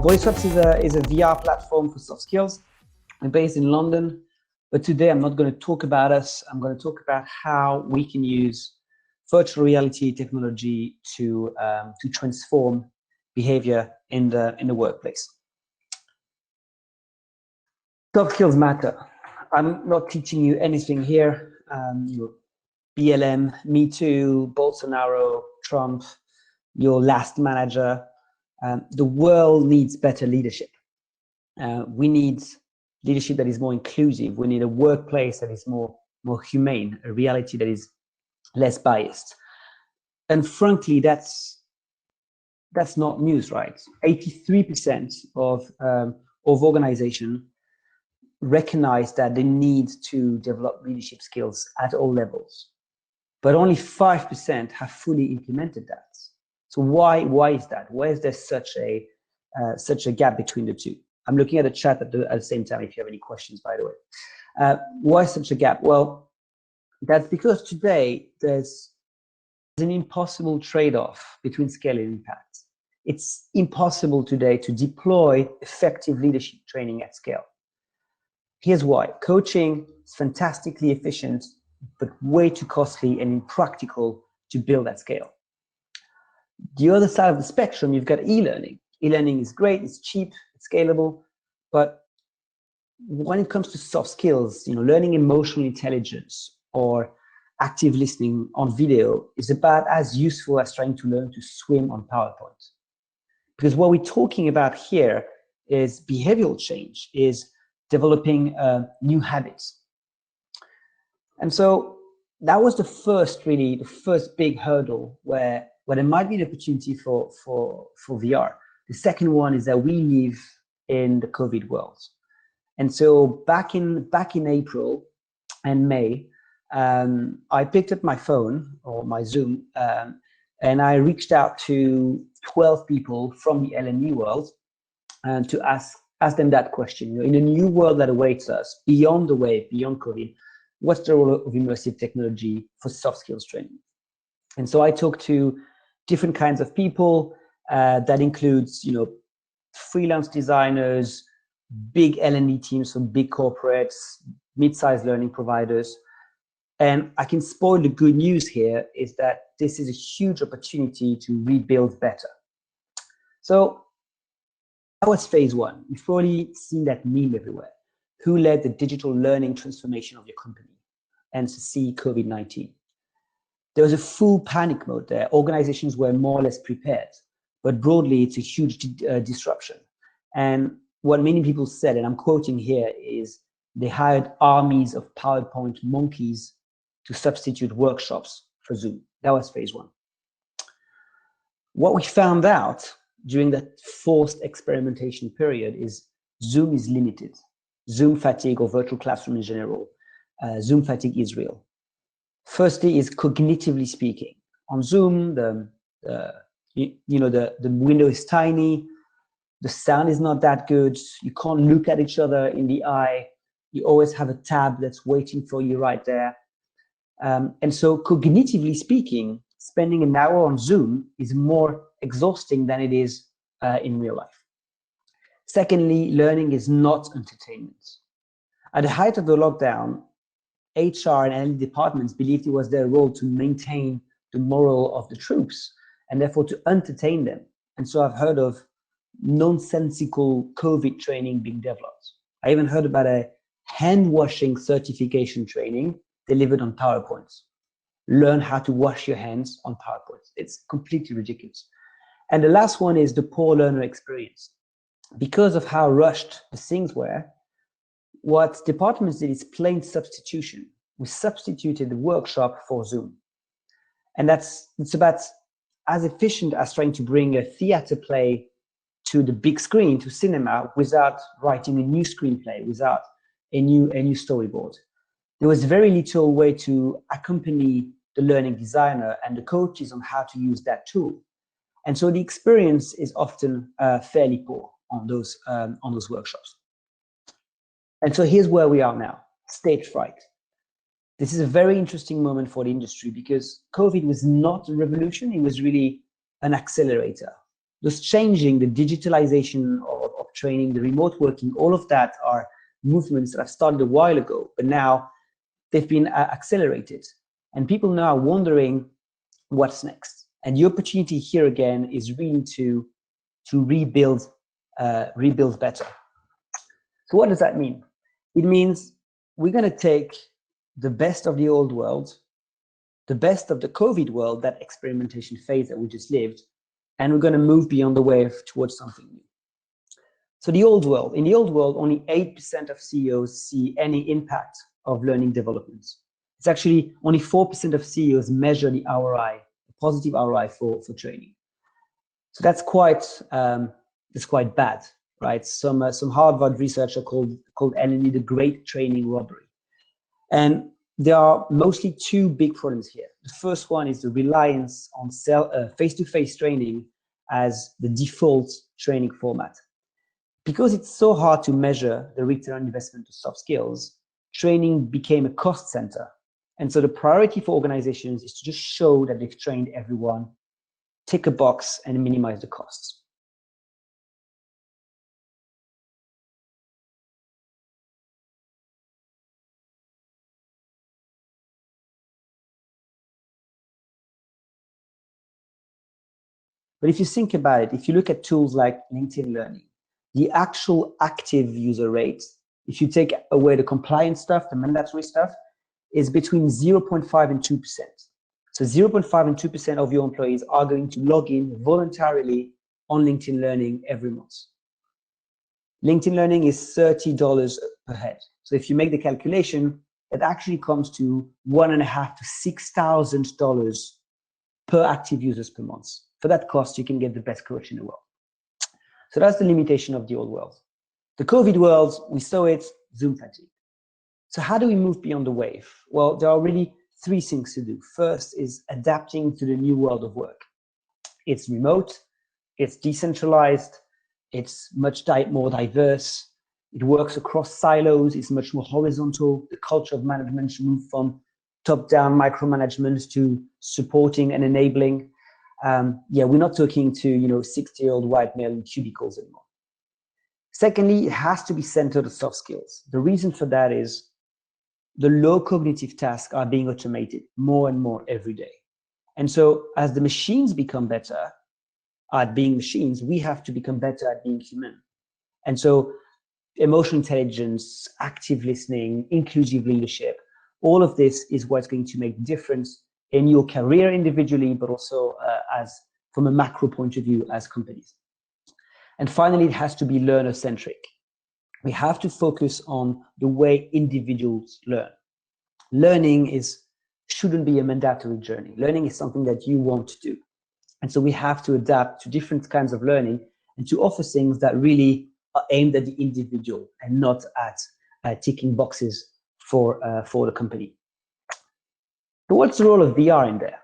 BODYSWAPS is a VR platform for soft skills. I'm based in London, but today I'm not going to talk about us. I'm going to talk about how we can use virtual reality technology to transform behavior in the workplace. Soft skills matter. I'm not teaching you anything here. BLM, Me Too, Bolsonaro, Trump, your last manager. The world needs better leadership. We need leadership that is more inclusive. We need a workplace that is more humane, a reality that is less biased. And frankly, that's not news, right? 83% of organizations recognize that they need to develop leadership skills at all levels, but only 5% have fully implemented that. So why is that? Why is there such a gap between the two? I'm looking at the chat at the same time if you have any questions, by the way. Why such a gap? Well, that's because today there's an impossible trade-off between scale and impact. It's impossible today to deploy effective leadership training at scale. Here's why. Coaching is fantastically efficient, but way too costly and impractical to build at scale. The other side of the spectrum, you've got e-learning. E-learning is great, it's cheap, it's scalable, but when it comes to soft skills, learning emotional intelligence or active listening on video is about as useful as trying to learn to swim on PowerPoint. Because what we're talking about here is behavioral change, is developing new habits. And so that was the first big hurdle where there might be an opportunity for VR. The second one is that we live in the COVID world. And so back in April and May, I picked up my phone or my Zoom and I reached out to 12 people from the L&D world to ask them that question. In a new world that awaits us, beyond the wave, beyond COVID, what's the role of immersive technology for soft skills training? And so I talked to different kinds of people. That includes, freelance designers, big L&D teams from big corporates, mid-sized learning providers. And I can spoil the good news here is that this is a huge opportunity to rebuild better. So that was phase one. You've probably seen that meme everywhere. Who led the digital learning transformation of your company? And to see COVID-19. There was a full panic mode there. Organizations were more or less prepared, but broadly, it's a huge disruption. And what many people said, and I'm quoting here, is they hired armies of PowerPoint monkeys to substitute workshops for Zoom. That was phase one. What we found out during that forced experimentation period is Zoom is limited. Zoom fatigue, or virtual classroom in general, Zoom fatigue is real. Firstly is cognitively speaking. On Zoom, the window is tiny, the sound is not that good, you can't look at each other in the eye, you always have a tab that's waiting for you right there. And so cognitively speaking, spending an hour on Zoom is more exhausting than it is in real life. Secondly, learning is not entertainment. At the height of the lockdown, HR and L&D departments believed it was their role to maintain the morale of the troops and therefore to entertain them. And so I've heard of nonsensical COVID training being developed. I even heard about a hand washing certification training delivered on PowerPoint. Learn how to wash your hands on PowerPoint. It's completely ridiculous. And the last one is the poor learner experience. Because of how rushed the things were, what departments did is plain substitution. We substituted the workshop for Zoom. And it's about as efficient as trying to bring a theater play to the big screen, to cinema, without writing a new screenplay, without a new storyboard. There was very little way to accompany the learning designer and the coaches on how to use that tool. And so the experience is often fairly poor on those workshops. And so here's where we are now, stage fright. This is a very interesting moment for the industry because COVID was not a revolution, it was really an accelerator. Those changing, the digitalization of training, the remote working, all of that are movements that have started a while ago, but now they've been accelerated. And people now are wondering what's next. And the opportunity here again is really to rebuild better. So what does that mean? It means we're going to take the best of the old world, the best of the COVID world, that experimentation phase that we just lived, and we're going to move beyond the wave towards something new. So in the old world, only 8% of CEOs see any impact of learning development. It's actually only 4% of CEOs measure the ROI, the positive ROI for training. So that's quite bad, right? Some Harvard researcher called LNE the Great Training Robbery. And there are mostly two big problems here. The first one is the reliance on face-to-face training as the default training format. Because it's so hard to measure the return on investment of soft skills, training became a cost center. And so the priority for organizations is to just show that they've trained everyone, tick a box, and minimize the costs. But if you think about it, if you look at tools like LinkedIn Learning, the actual active user rate, if you take away the compliance stuff, the mandatory stuff, is between 0.5 and 2%. So 0.5 and 2% of your employees are going to log in voluntarily on LinkedIn Learning every month. LinkedIn Learning is $30 per head. So if you make the calculation, it actually comes to $1,500 to $6,000 per active users per month. For that cost, you can get the best coach in the world. So that's the limitation of the old world. The COVID world, we saw it, Zoom fatigue. So how do we move beyond the wave? Well, there are really three things to do. First is adapting to the new world of work. It's remote, it's decentralized, it's much more diverse, it works across silos, it's much more horizontal. The culture of management should move from top-down micromanagement to supporting and enabling. We're not talking to 60-year-old white male in cubicles anymore. Secondly, it has to be centered on soft skills. The reason for that is the low cognitive tasks are being automated more and more every day. And so as the machines become better at being machines, we have to become better at being human. And so emotional intelligence, active listening, inclusive leadership, all of this is what's going to make the difference in your career individually, but also as from a macro point of view as companies. And finally, it has to be learner-centric. We have to focus on the way individuals learn. Learning shouldn't be a mandatory journey. Learning is something that you want to do. And so we have to adapt to different kinds of learning and to offer things that really are aimed at the individual and not at ticking boxes for the company. But what's the role of VR in there?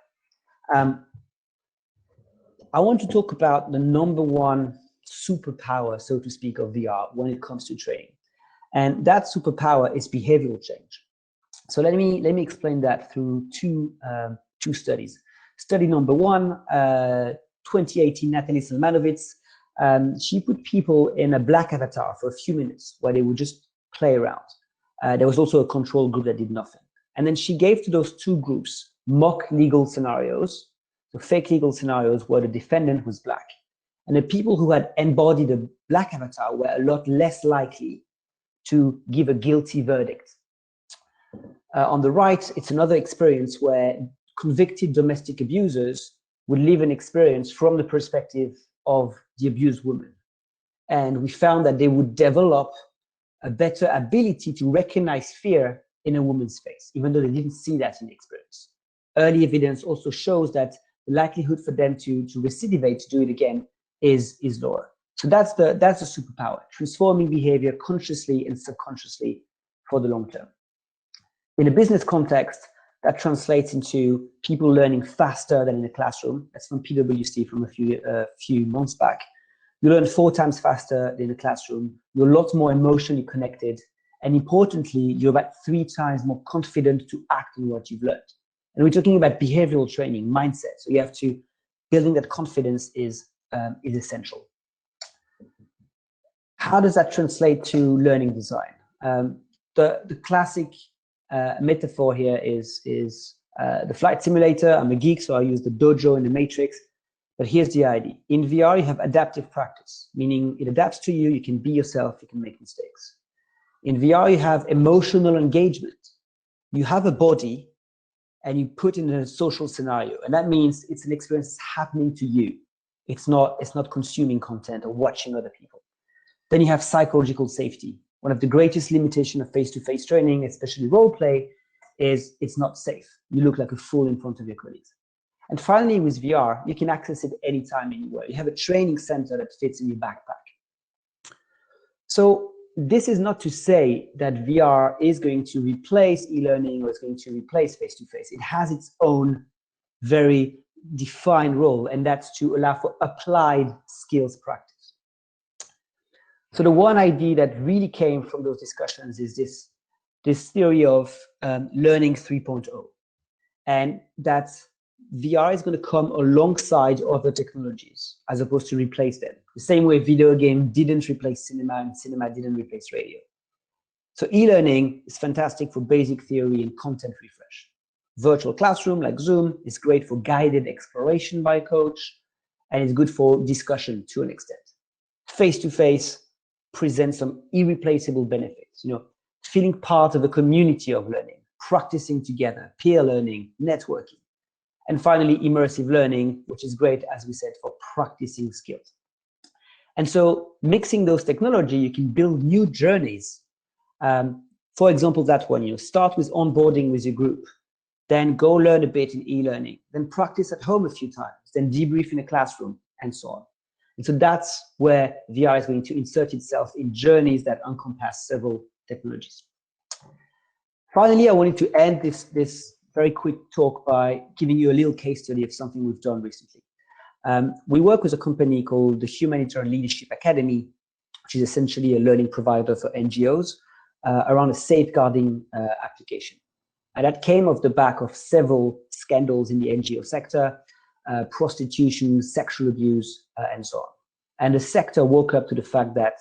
I want to talk about the number one superpower, so to speak, of VR when it comes to training. And that superpower is behavioral change. So let me explain that through two studies. Study number one, 2018, Natalie Salmanovitz, she put people in a black avatar for a few minutes where they would just play around. There was also a control group that did nothing. And then she gave to those two groups mock legal scenarios, so fake legal scenarios where the defendant was black. And the people who had embodied a black avatar were a lot less likely to give a guilty verdict. On the right, it's another experience where convicted domestic abusers would live an experience from the perspective of the abused woman. And we found that they would develop a better ability to recognize fear in a woman's face, even though they didn't see that in the experience. Early evidence also shows that the likelihood for them to recidivate, to do it again, is lower. So that's the superpower, transforming behavior consciously and subconsciously for the long term. In a business context, that translates into people learning faster than in a classroom. That's from PwC from a few months back. You learn 4 times faster than in a classroom. You're a lot more emotionally connected. And importantly, you're about 3 times more confident to act on what you've learned. And we're talking about behavioral training, mindset. So you have to, building that confidence is is essential. How does that translate to learning design? The classic metaphor here is the flight simulator. I'm a geek, so I use the dojo in the Matrix. But here's the idea. In VR, you have adaptive practice, meaning it adapts to you. You can be yourself. You can make mistakes. In VR, you have emotional engagement. You have a body, and you put in a social scenario. And that means it's an experience that's happening to you. It's not consuming content or watching other people. Then you have psychological safety. One of the greatest limitations of face-to-face training, especially role play, is it's not safe. You look like a fool in front of your colleagues. And finally, with VR, you can access it anytime, anywhere. You have a training center that fits in your backpack. So this is not to say that VR is going to replace e-learning or is going to replace face-to-face. It has its own very defined role, and that's to allow for applied skills practice. So the one idea that really came from those discussions is this theory of learning 3.0, and that VR is going to come alongside other technologies as opposed to replace them. The same way video game didn't replace cinema and cinema didn't replace radio. So e-learning is fantastic for basic theory and content refresh. Virtual classroom like Zoom is great for guided exploration by a coach, and it's good for discussion to an extent. Face-to-face presents some irreplaceable benefits, feeling part of a community of learning, practicing together, peer learning, networking. And finally, immersive learning, which is great, as we said, for practicing skills. And so mixing those technology, you can build new journeys. For example, that one, start with onboarding with your group, then go learn a bit in e-learning, then practice at home a few times, then debrief in a classroom, and so on. And so that's where VR is going to insert itself in journeys that encompass several technologies. Finally, I wanted to end this very quick talk by giving you a little case study of something we've done recently. We work with a company called the Humanitarian Leadership Academy, which is essentially a learning provider for NGOs around a safeguarding application. And that came off the back of several scandals in the NGO sector, prostitution, sexual abuse, and so on. And the sector woke up to the fact that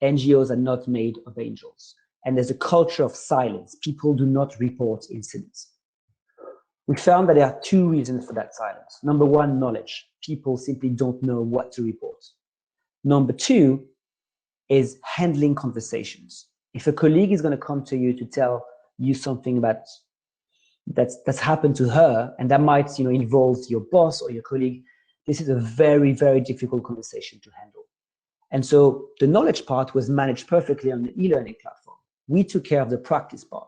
NGOs are not made of angels. And there's a culture of silence. People do not report incidents. We found that there are two reasons for that silence. Number one, knowledge. People simply don't know what to report. Number two is handling conversations. If a colleague is going to come to you to tell you something about that's happened to her, and that might involve your boss or your colleague, this is a very, very difficult conversation to handle. And so the knowledge part was managed perfectly on the e-learning platform. We took care of the practice part.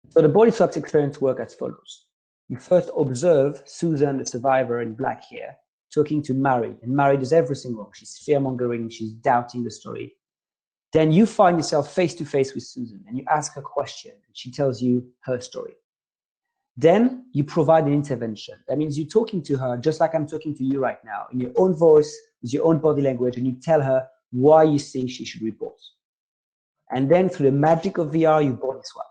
So the BODYSWAPS experience worked as follows. You first observe Susan, the survivor in black hair, talking to Mary, and Mary does everything wrong. She's fear-mongering, she's doubting the story. Then you find yourself face-to-face with Susan, and you ask her a question, and she tells you her story. Then you provide an intervention. That means you're talking to her just like I'm talking to you right now, in your own voice, with your own body language, and you tell her why you think she should report. And then through the magic of VR, you body swap.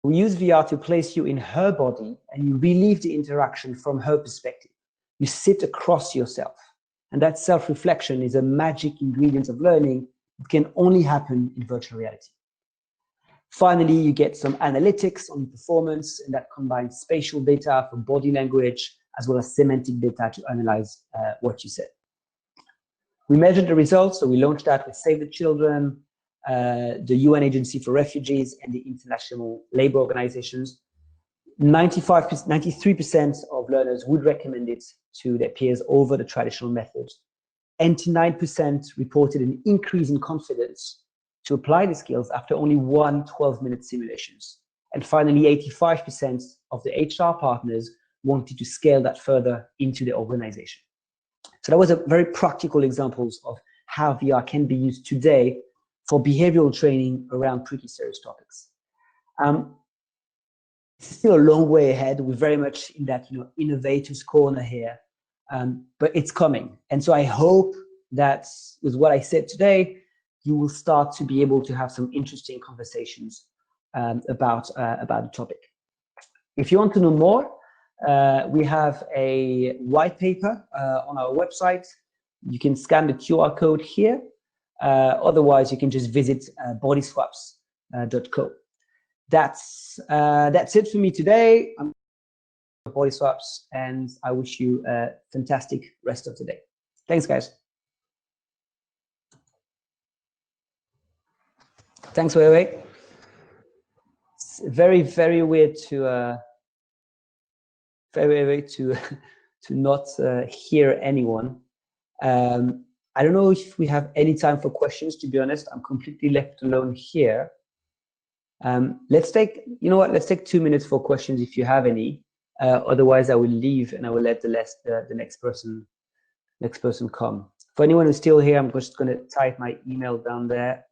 We use VR to place you in her body, and you relive the interaction from her perspective. You sit across yourself. And that self-reflection is a magic ingredient of learning. It can only happen in virtual reality. Finally, you get some analytics on performance, and that combines spatial data from body language, as well as semantic data to analyze what you said. We measured the results, so we launched that with Save the Children, the UN Agency for Refugees, and the International Labour Organizations. 93% of learners would recommend it to their peers over the traditional methods. 89% reported an increase in confidence to apply the skills after only one 12-minute simulations. And finally, 85% of the HR partners wanted to scale that further into their organization. So that was a very practical examples of how VR can be used today for behavioral training around pretty serious topics. It's still a long way ahead. We're very much in that innovators corner here, but it's coming. And so I hope that with what I said today, you will start to be able to have some interesting conversations about the topic. If you want to know more, We have a white paper on our website. You can scan the QR code here. Otherwise, you can just visit bodyswaps.co. That's it for me today. I'm BODYSWAPS, and I wish you a fantastic rest of the day. Thanks, guys. Thanks, Wei. It's very, very weird to to not hear anyone. I don't know if we have any time for questions. To be honest, I'm completely left alone here. Let's take, you know what? Let's take 2 minutes for questions if you have any. Otherwise, I will leave and I will let the next person come. For anyone who's still here, I'm just going to type my email down there.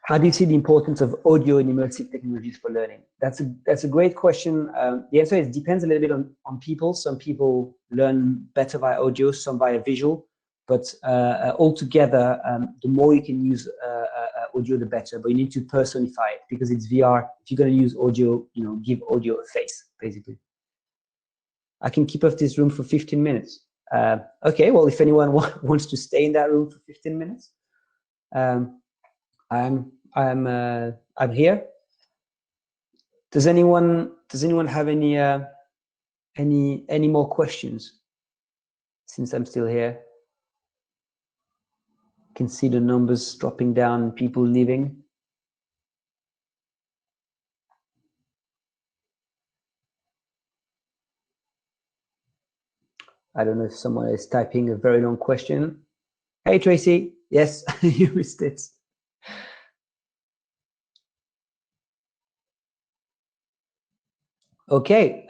How do you see the importance of audio in immersive technologies for learning? That's a great question. The answer is depends a little bit on people. Some people learn better via audio, some via visual. But altogether, the more you can use audio, the better. But you need to personify it because it's VR. If you're going to use audio, you know, give audio a face, basically. I can keep off this room for 15 minutes. Okay, well, if anyone wants to stay in that room for 15 minutes, I'm here. Does anyone have any more questions? Since I'm still here. Can see the numbers dropping down, people leaving. I don't know if someone is typing a very long question. Hey, Tracy. Yes, you missed it. Okay.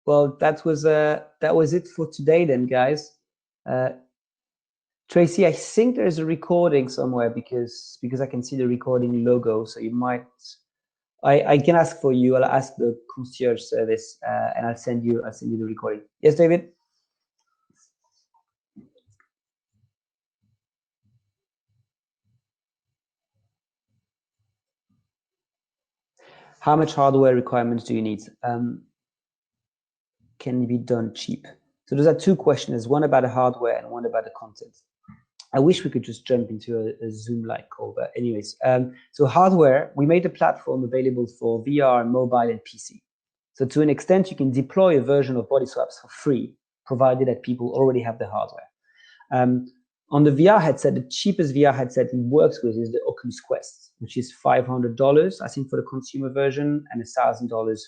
Well, that was it for today then, guys. Tracy, I think there's a recording somewhere because I can see the recording logo. So you might, I can ask for you. I'll ask the concierge service and I'll send you the recording. Yes, David. How much hardware requirements do you need? Can it be done cheap? So those are two questions, one about the hardware and one about the content. I wish we could just jump into a Zoom-like call, but anyways. So hardware, we made a platform available for VR, mobile, and PC. So to an extent, you can deploy a version of BODYSWAPS for free, provided that people already have the hardware. On the VR headset, the cheapest VR headset it works with is the Oculus Quest, which is $500, I think, for the consumer version, and $1,000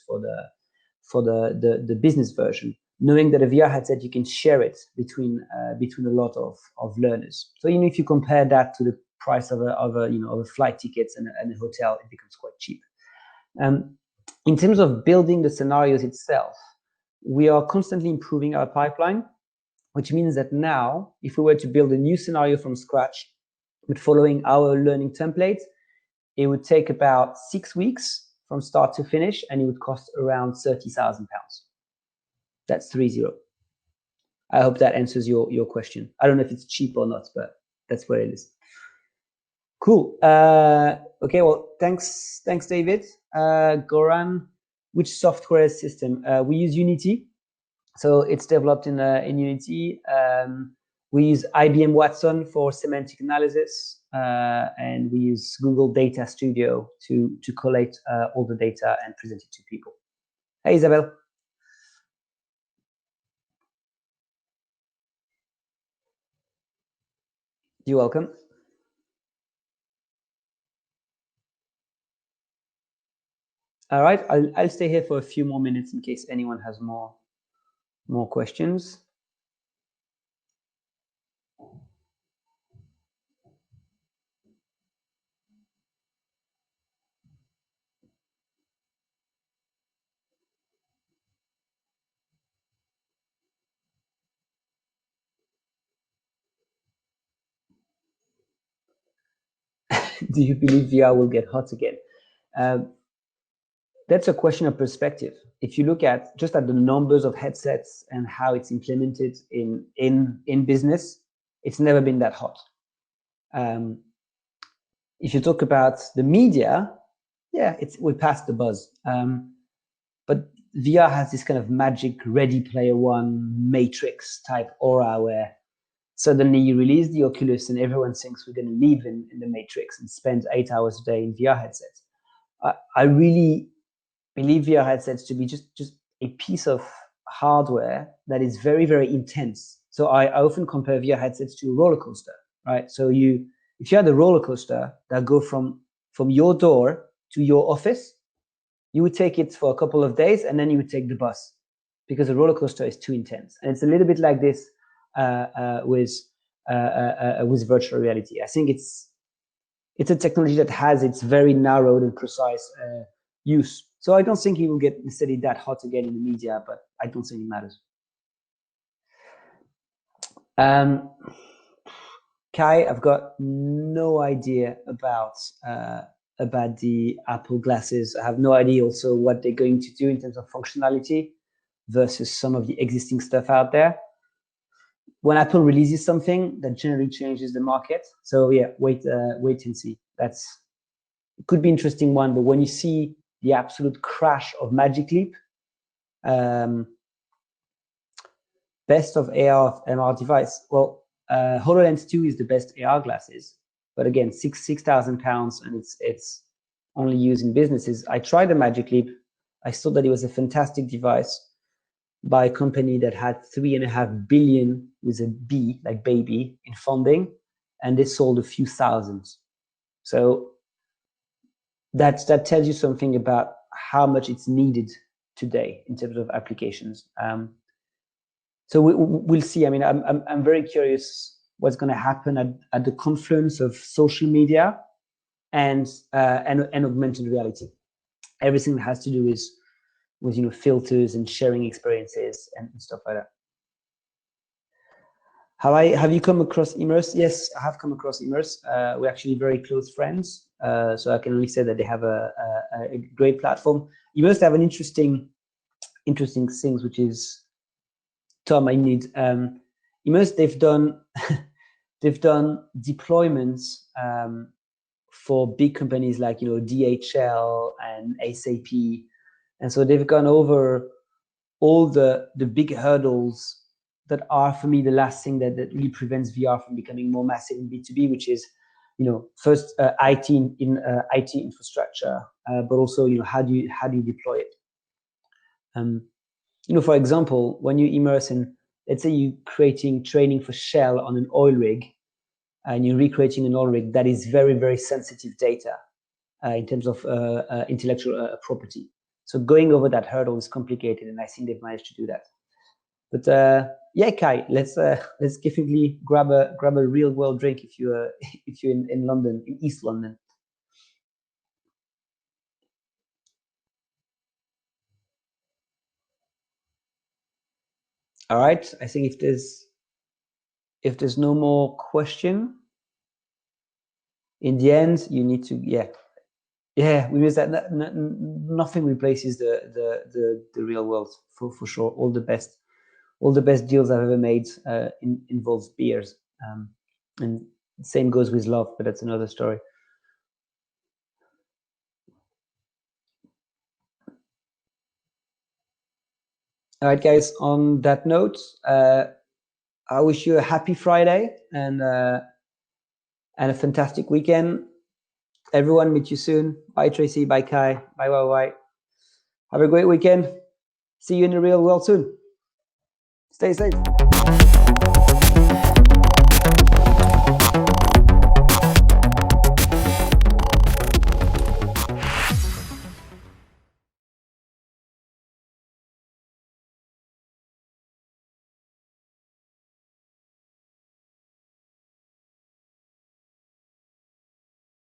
for the business version. Knowing that a VR headset, you can share it between a lot of learners. So if you compare that to the price of a flight tickets and a hotel, it becomes quite cheap. In terms of building the scenarios itself, we are constantly improving our pipeline, which means that now, if we were to build a new scenario from scratch, with following our learning template, it would take about 6 weeks from start to finish, and it would cost around £30,000. That's 30. I hope that answers your question. I don't know if it's cheap or not, but that's where it is. Cool. Okay, well, thanks, David. Goran, which software system? We use Unity. So it's developed in Unity. We use IBM Watson for semantic analysis, and we use Google Data Studio to collate all the data and present it to people. Hey, Isabel. You're welcome. All right, I'll stay here for a few more minutes in case anyone has more questions. Do you believe VR will get hot again? That's a question of perspective. If you look at just at the numbers of headsets and how it's implemented in business, it's never been that hot. if you talk about the media, yeah, we passed the buzz. But VR has this kind of magic Ready Player One Matrix type aura where suddenly you release the Oculus and everyone thinks we're going to live in the Matrix and spend 8 hours a day in VR headsets. I really believe VR headsets to be just a piece of hardware that is very, very intense. So I often compare VR headsets to a roller coaster, right? So if you had a roller coaster that go from your door to your office, you would take it for a couple of days and then you would take the bus because the roller coaster is too intense. And it's a little bit like this with virtual reality. I think it's a technology that has its very narrowed and precise use. So I don't think it will get necessarily that hot again in the media, but I don't think it matters. Kai, I've got no idea about the Apple glasses. I have no idea also what they're going to do in terms of functionality versus some of the existing stuff out there. When Apple releases something, that generally changes the market. So yeah, wait and see. It could be an interesting one, but when you see the absolute crash of Magic Leap, best of AR of MR device. Well, HoloLens 2 is the best AR glasses, but again, £6,000, and it's only used in businesses. I tried the Magic Leap. I thought that it was a fantastic device by a company that had 3.5 billion with a B, like baby, in funding, and they sold a few thousand. So that tells you something about how much it's needed today in terms of applications. So we'll see. I mean, I'm very curious what's going to happen at the confluence of social media and augmented reality. Everything that has to do with filters and sharing experiences and stuff like that. Have you come across Immerse? Yes, I have come across Immerse. We're actually very close friends, so I can only say that they have a great platform. Immerse have an interesting things, which is, Tom, I need Immerse. They've done deployments for big companies like DHL and SAP, and so they've gone over all the big hurdles that are, for me, the last thing that really prevents VR from becoming more massive in B2B, which is first IT infrastructure, but also how do you deploy it. For example, when you immerse in, let's say you're creating training for Shell on an oil rig, and you're recreating an oil rig, that is very, very sensitive data in terms of intellectual property. So going over that hurdle is complicated, and I think they've managed to do that. But yeah, Kai, let's definitely grab a real world drink if you're in London, in East London. All right. I think if there's no more question, in the end, you need to we use that. Nothing replaces the real world for sure. All the best deals I've ever made involves beers, and same goes with love, but that's another story. All right, guys. On that note, I wish you a happy Friday and a fantastic weekend. Everyone, meet you soon. Bye, Tracy. Bye, Kai. Bye. Have a great weekend. See you in the real world soon. Stay safe.